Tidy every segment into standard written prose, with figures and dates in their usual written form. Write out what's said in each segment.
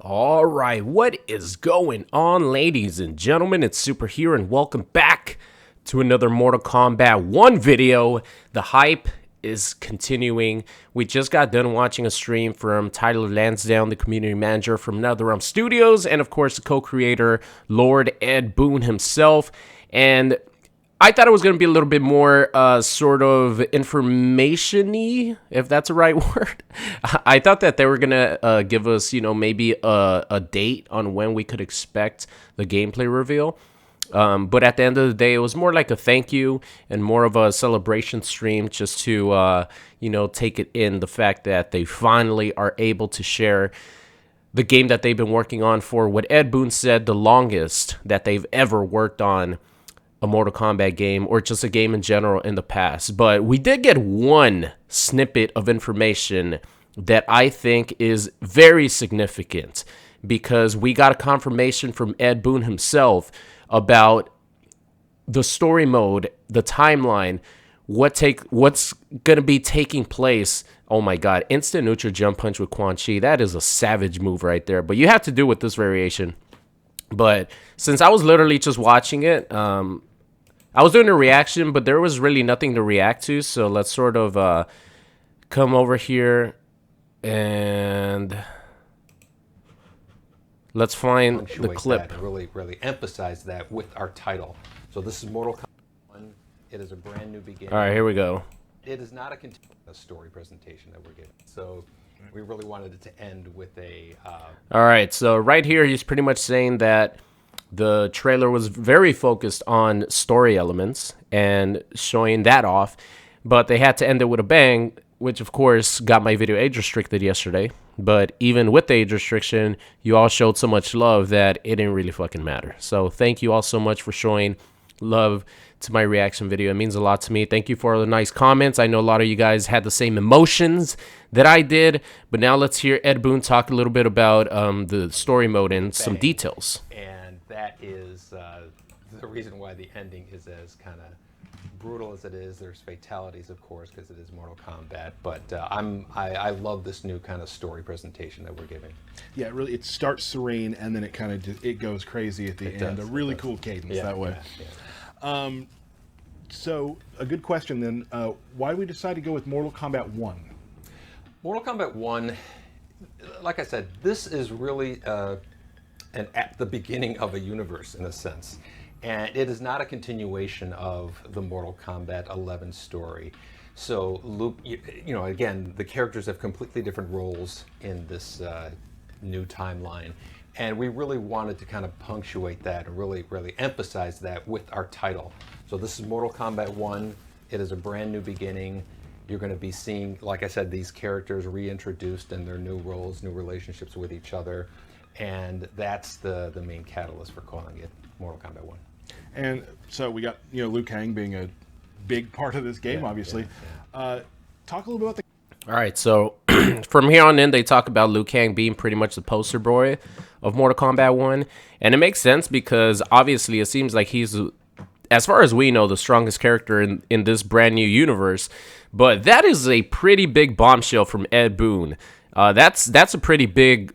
All right, what is going on, ladies and gentlemen? It's Super here, and welcome back to another Mortal Kombat 1 video. The hype is continuing. We just got done watching a stream from Tyler Lansdowne, the community manager from NetherRealm Studios, and of course the co-creator, Lord Ed Boon himself. And I thought it was going to be a little bit more sort of information-y, if that's the right word. I thought that they were going to give us, maybe a date on when we could expect the gameplay reveal. But at the end of the day, it was more like a thank you and more of a celebration stream just to, take it in the fact that they finally are able to share the game that they've been working on for what Ed Boon said the longest that they've ever worked on a Mortal Kombat game or just a game in general in the past. But we did get one snippet of information that I think is very significant because we got a confirmation from Ed Boon himself about the story mode, the timeline, what's going to be taking place. Oh my god, instant neutral jump punch with Quan Chi. That is a savage move right there. But you have to do with this variation. But since I was literally just watching it, I was doing a reaction, but there was really nothing to react to. So let's sort of come over here and let's find the clip. That, really emphasize that with our title. So this is Mortal Kombat 1. It is a brand new beginning. All right, here we go. It is not a story presentation that we're giving. So we really wanted it to end with a... All right, so right here, he's pretty much saying that the trailer was very focused on story elements and showing that off, but they had to end it with a bang, which of course got my video age restricted yesterday. But even with the age restriction, you all showed so much love that it didn't really fucking matter. So thank you all so much for showing love to my reaction video. It means a lot to me. Thank you for all the nice comments. I know a lot of you guys had the same emotions that I did. But now let's hear Ed Boon talk a little bit about the story mode and some details. And that is the reason why the ending is as kind of brutal as it is. There's fatalities, of course, because it is Mortal Kombat. But I love this new kind of story presentation that we're giving. Yeah, it starts serene and then it goes crazy at the end. A really cool cadence that way. Yeah. So a good question then. Why did we decide to go with Mortal Kombat 1? Mortal Kombat 1, like I said, this is really at the beginning of a universe in a sense. And it is not a continuation of the Mortal Kombat 11 story. So Luke, again, the characters have completely different roles in this new timeline. And we really wanted to kind of punctuate that and really emphasize that with our title. So this is Mortal Kombat 1. It is a brand new beginning. You're going to be seeing, like I said, these characters reintroduced in their new roles, new relationships with each other. And that's the main catalyst for calling it Mortal Kombat 1. And so we got, Liu Kang being a big part of this game, obviously. Talk a little bit about the... All right, so from here on in, they talk about Liu Kang being pretty much the poster boy of Mortal Kombat 1. And it makes sense because obviously it seems like he's, as far as we know, the strongest character in this brand new universe. But that is a pretty big bombshell from Ed Boon. That's a pretty big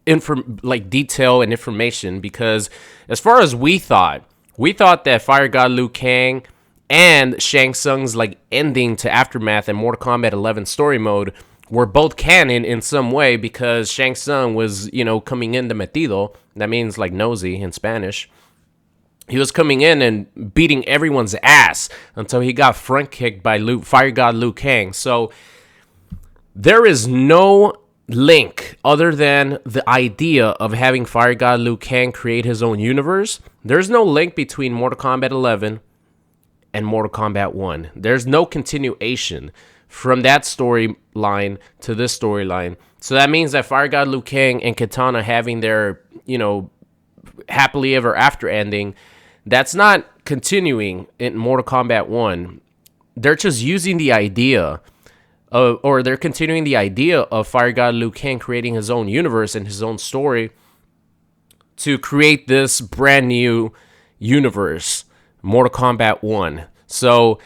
detail and information, because as far as we thought that Fire God Liu Kang and Shang Tsung's ending to Aftermath and Mortal Kombat 11 story mode were both canon in some way, because Shang Tsung was, coming in de metido. That means nosy in Spanish. He was coming in and beating everyone's ass until he got front kicked by Fire God Liu Kang. So there is no link other than the idea of having Fire God Liu Kang create his own universe. There's no link between Mortal Kombat 11 and Mortal Kombat 1. There's no continuation from that storyline to this storyline. So that means that Fire God Liu Kang and Kitana having their, happily ever after ending, that's not continuing in Mortal Kombat 1. They're just using the idea or they're continuing the idea of Fire God Liu Kang creating his own universe and his own story to create this brand new universe, Mortal Kombat 1. So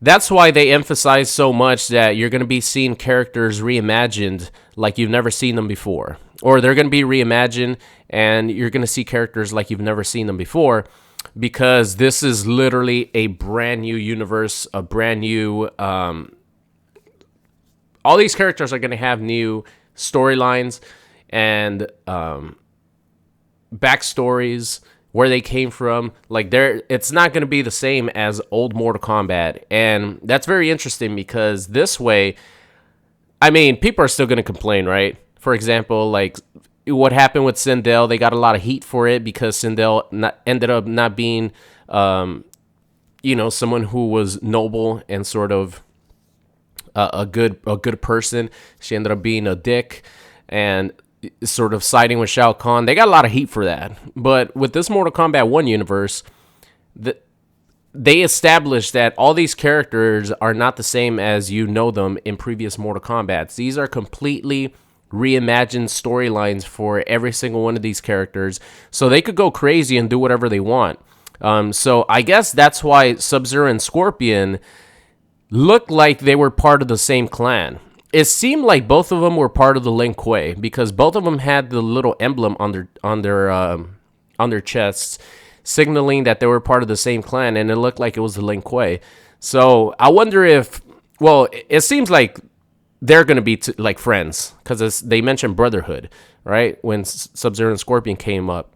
that's why they emphasize so much that you're going to be seeing characters reimagined like you've never seen them before, or they're going to be reimagined and you're going to see characters like you've never seen them before, because this is literally a brand new universe, a brand new, all these characters are going to have new storylines and backstories, where they came from. Like, it's not going to be the same as old Mortal Kombat, and that's very interesting, because this way, I mean, people are still going to complain, right? For example, like what happened with Sindel, they got a lot of heat for it because Sindel ended up not being, someone who was noble and sort of a good person. She ended up being a dick and sort of siding with Shao Kahn. They got a lot of heat for that. But with this Mortal Kombat 1 universe, they established that all these characters are not the same as you know them in previous Mortal Kombats. These are completely reimagined storylines for every single one of these characters, so they could go crazy and do whatever they want. So I guess that's why Sub-Zero and Scorpion looked like they were part of the same clan. It seemed like both of them were part of the Lin Kuei, because both of them had the little emblem on their chests, signaling that they were part of the same clan, and it looked like it was the Lin Kuei. So I wonder if, well, it seems like they're going to be like friends, because they mentioned brotherhood, right, when Sub-Zero and Scorpion came up.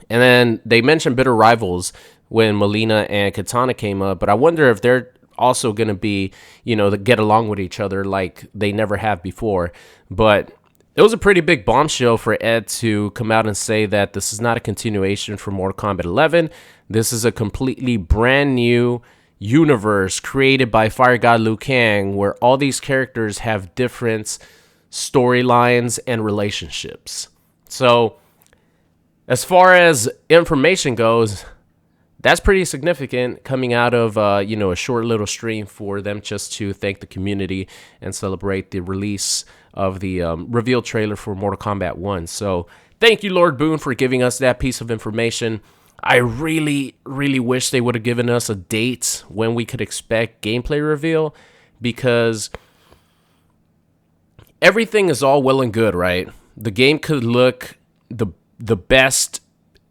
And then they mentioned bitter rivals when Melina and Katana came up. But I wonder if they're also going to be, get along with each other like they never have before. But it was a pretty big bombshell for Ed to come out and say that this is not a continuation from Mortal Kombat 11. This is a completely brand new universe created by Fire God Liu Kang, where all these characters have different storylines and relationships. So as far as information goes, that's pretty significant, coming out of a short little stream for them just to thank the community and celebrate the release of the reveal trailer for Mortal Kombat 1. So thank you, Lord Boon, for giving us that piece of information. I really, really wish they would have given us a date when we could expect gameplay reveal, because everything is all well and good, right? The game could look the best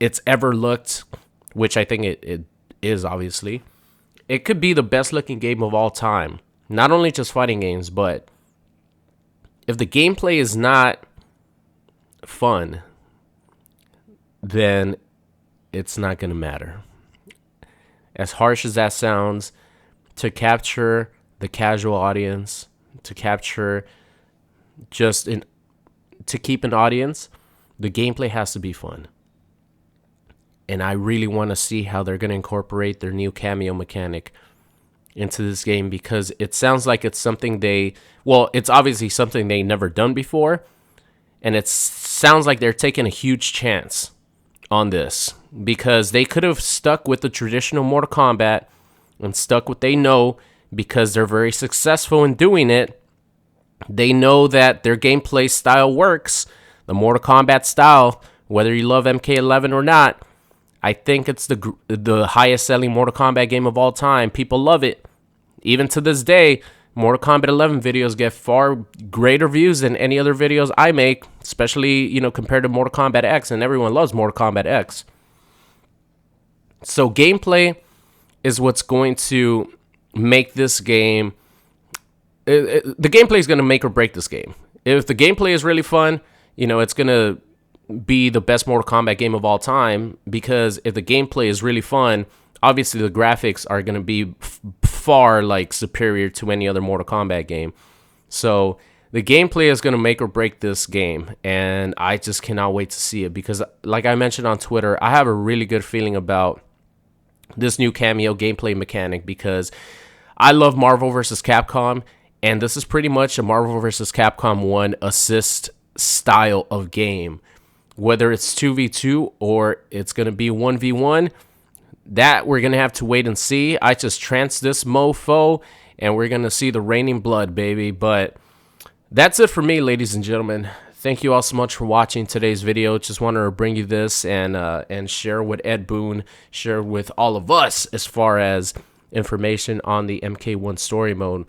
it's ever looked, which I think it is, obviously. It could be the best looking game of all time. Not only just fighting games, but if the gameplay is not fun, then it's not going to matter. As harsh as that sounds, to capture the casual audience, to capture to keep an audience, the gameplay has to be fun. And I really want to see how they're going to incorporate their new cameo mechanic into this game, because it sounds like it's something it's obviously something they never done before. And it sounds like they're taking a huge chance on this, because they could have stuck with the traditional Mortal Kombat and stuck what they know, because they're very successful in doing it. They know that their gameplay style works, the Mortal Kombat style, whether you love MK11 or not. I think it's the highest selling Mortal Kombat game of all time. People love it. Even to this day, Mortal Kombat 11 videos get far greater views than any other videos I make, especially, compared to Mortal Kombat X, and everyone loves Mortal Kombat X. So gameplay is what's going to make this game. The gameplay is going to make or break this game. If the gameplay is really fun, it's going to be the best Mortal Kombat game of all time, because if the gameplay is really fun, obviously the graphics are going to be far superior to any other Mortal Kombat game. So the gameplay is going to make or break this game, and I just cannot wait to see it, because like I mentioned on Twitter, I have a really good feeling about this new cameo gameplay mechanic, because I love Marvel vs. Capcom, and this is pretty much a Marvel vs. Capcom 1 assist style of game. Whether it's 2v2 or it's going to be 1v1, that we're going to have to wait and see. I just tranced this mofo, and we're going to see the raining blood, baby. But that's it for me, ladies and gentlemen. Thank you all so much for watching today's video. Just wanted to bring you this and share what Ed Boon shared with all of us as far as information on the MK1 story mode.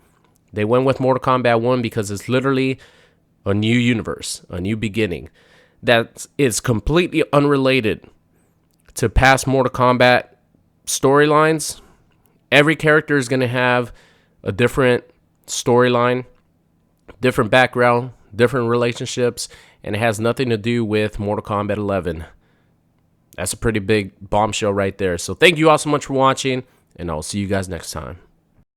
They went with Mortal Kombat 1 because it's literally a new universe, a new beginning that is completely unrelated to past Mortal Kombat storylines. Every character is going to have a different storyline, different background, different relationships, and it has nothing to do with Mortal Kombat 11. That's a pretty big bombshell right there. So thank you all so much for watching, and I'll see you guys next time.